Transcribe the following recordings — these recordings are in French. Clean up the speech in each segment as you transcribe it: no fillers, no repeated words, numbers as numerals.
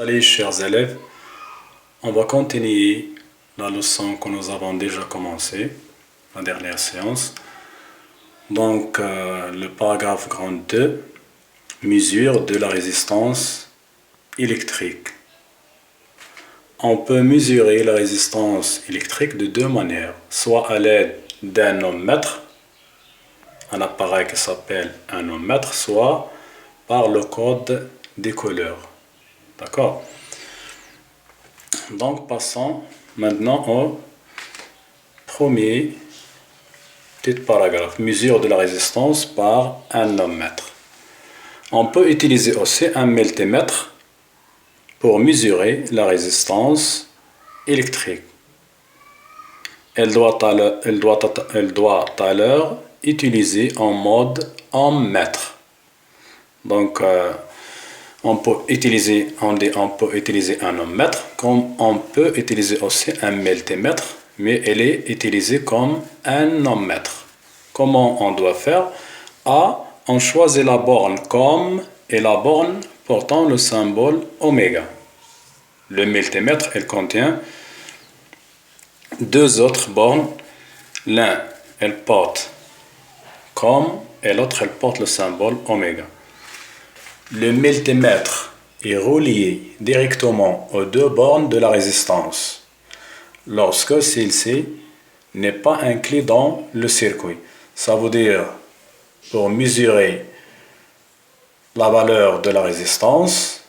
Allez, chers élèves, on va continuer la leçon que nous avons déjà commencée, la dernière séance. Donc, le paragraphe grand 2, mesure de la résistance électrique. On peut mesurer la résistance électrique de deux manières, soit à l'aide d'un ohmmètre, un appareil qui s'appelle un ohmmètre, soit par le code des couleurs. D'accord? Donc, passons maintenant au premier petit paragraphe. Mesure de la résistance par un ohmmètre. On peut utiliser aussi un multimètre pour mesurer la résistance électrique. Elle doit alors utiliser en mode ohmmètre. Donc, on peut utiliser un ohmmètre, comme on peut utiliser aussi un multimètre, mais elle est utilisée comme un ohmmètre. Comment on doit faire? A, on choisit la borne comme et la borne portant le symbole oméga. Le multimètre, elle contient deux autres bornes. L'un, elle porte comme et l'autre, elle porte le symbole oméga. Le multimètre est relié directement aux deux bornes de la résistance lorsque celle-ci n'est pas inclus dans le circuit. Ça veut dire, pour mesurer la valeur de la résistance,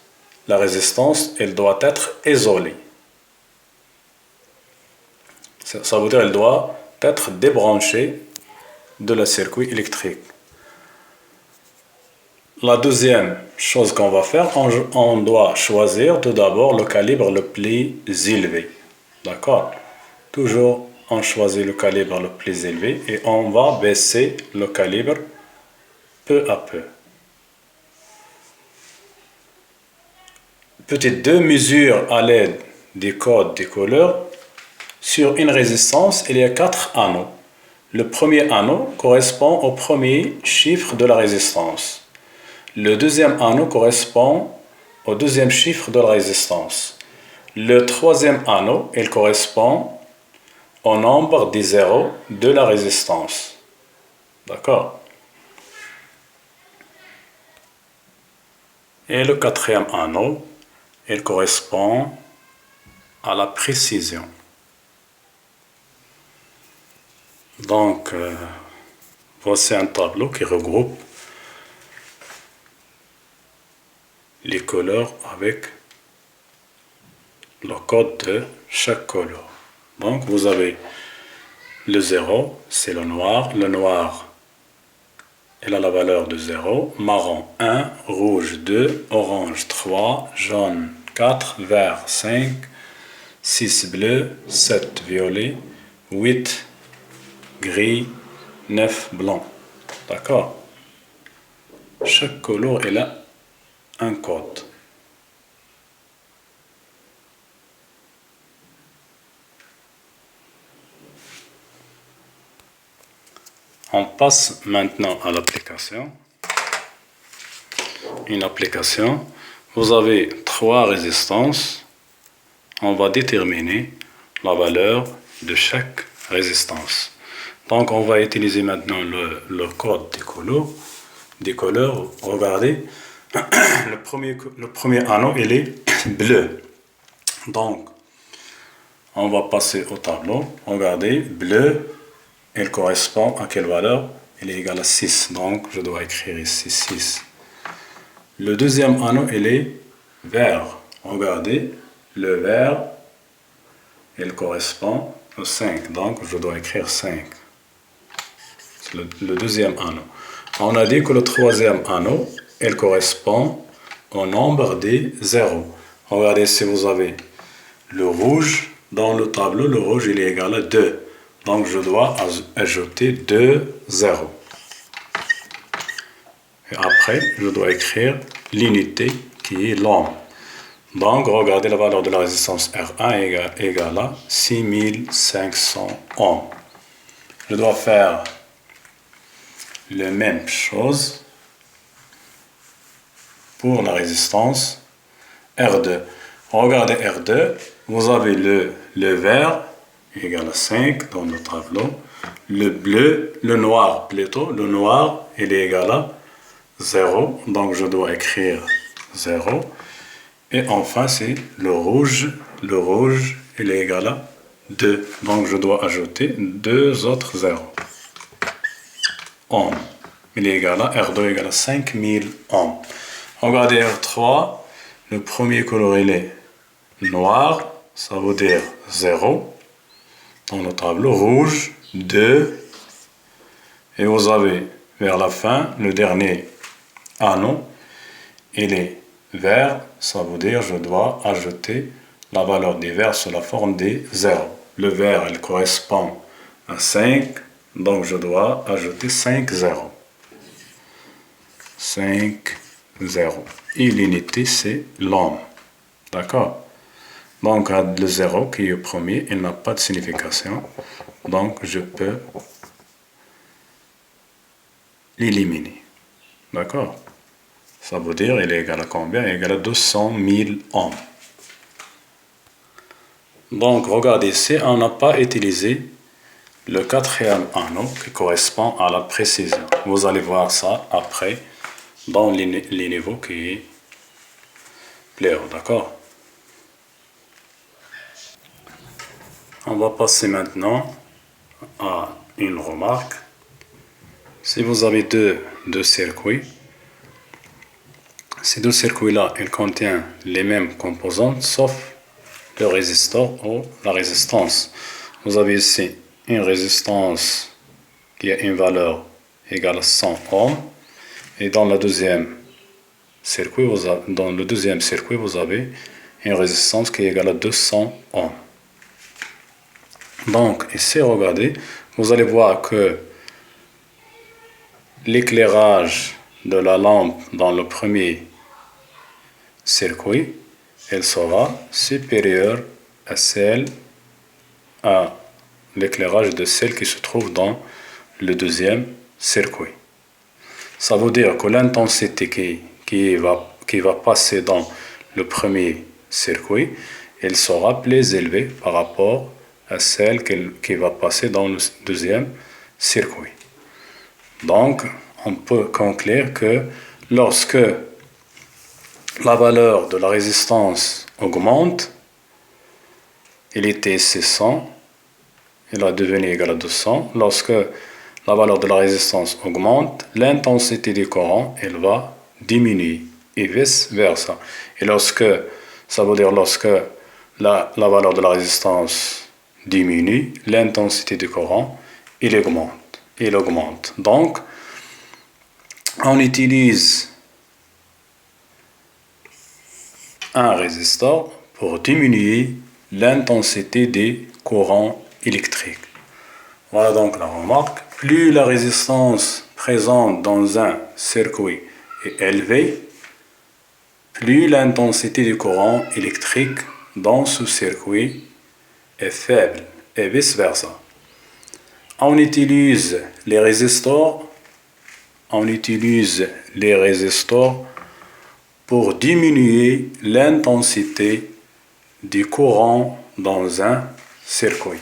elle doit être isolée. Ça veut dire qu'elle doit être débranchée de le circuit électrique. La deuxième chose qu'on va faire, on doit choisir tout d'abord le calibre le plus élevé. D'accord? Toujours, on choisit le calibre le plus élevé et on va baisser le calibre peu à peu. Petite deux mesures à l'aide des codes des couleurs. Sur une résistance, il y a 4 anneaux. Le premier anneau correspond au premier chiffre de la résistance. Le deuxième anneau correspond au deuxième chiffre de la résistance. Le troisième anneau, il correspond au nombre des zéros de la résistance. D'accord? Et le quatrième anneau, il correspond à la précision. Donc, voici un tableau qui regroupe les couleurs avec le code de chaque couleur. Donc, vous avez le 0, c'est le noir. Le noir, il a la valeur de 0. Marron 1, rouge 2, orange 3, jaune 4, vert 5, 6 bleu, 7 violet, 8 gris, 9 blanc. D'accord? Chaque couleur, elle a un code. On passe maintenant à l'application. Une application. Vous avez 3 résistances. On va déterminer la valeur de chaque résistance. Donc, on va utiliser maintenant le code des couleurs. Regardez, le premier anneau, il est bleu. Donc, on va passer au tableau. Regardez, bleu, il correspond à quelle valeur? Il est égal à 6. Donc, je dois écrire ici 6. Le deuxième anneau, il est vert. Regardez, le vert, il correspond au 5. Donc, je dois écrire 5. C'est le deuxième anneau. On a dit que le troisième anneau, il correspond au nombre des zéros. Regardez, si vous avez le rouge, dans le tableau, le rouge, il est égal à 2. Donc, je dois ajouter 2 zéros. Et après, je dois écrire l'unité qui est l'ohm. Donc, regardez la valeur de la résistance R1 égale à 6500 ohms. Je dois faire la même chose pour la résistance R2. Regardez R2, vous avez le vert égal à 5 dans le tableau. Le bleu, le noir plutôt, le noir il est égal à 0, donc je dois écrire 0. Et enfin c'est le rouge il est égal à 2, donc je dois ajouter 2 autres 0. Ohms, il est égal à R2 égal à 5000 ohms. Regardez R3, le premier couleur il est noir, ça veut dire 0. Dans le tableau rouge, 2. Et vous avez vers la fin, le dernier anneau, il est vert, ça veut dire je dois ajouter la valeur des verts sous la forme des 0. Le vert, il correspond à 5, donc je dois ajouter 5 0. 5 0. Et l'unité, c'est l'ohm. D'accord? Donc, le 0 qui est premier, il n'a pas de signification. Donc, je peux l'éliminer. D'accord? Ça veut dire, il est égal à combien? Il est égal à 200 000 ohms. Donc, regardez ici, on n'a pas utilisé le quatrième anneau qui correspond à la précision. Vous allez voir ça après dans les niveaux qui est plus haut. D'accord? On va passer maintenant à une remarque. Si vous avez deux circuits, ces deux circuits-là, ils contiennent les mêmes composantes, sauf le résistor ou la résistance. Vous avez ici une résistance qui a une valeur égale à 100 ohms, et dans le deuxième circuit, vous avez une résistance qui est égale à 200 ohms. Donc, ici, regardez, vous allez voir que l'éclairage de la lampe dans le premier circuit, elle sera supérieure à l'éclairage de celle qui se trouve dans le deuxième circuit. Ça veut dire que l'intensité qui va passer dans le premier circuit, elle sera plus élevée par rapport à celle qui va passer dans le deuxième circuit. Donc, on peut conclure que lorsque la valeur de la résistance augmente, il était 600, il a devenu égal à 200. Lorsque la valeur de la résistance augmente, l'intensité du courant, elle va diminuer et vice-versa. Et ça veut dire lorsque la valeur de la résistance diminue, l'intensité du courant, il augmente. Donc, on utilise un résistor pour diminuer l'intensité des courants électriques. Voilà donc la remarque. Plus la résistance présente dans un circuit est élevée, plus l'intensité du courant électrique dans ce circuit est faible et vice-versa. On utilise les résistors pour diminuer l'intensité du courant dans un circuit.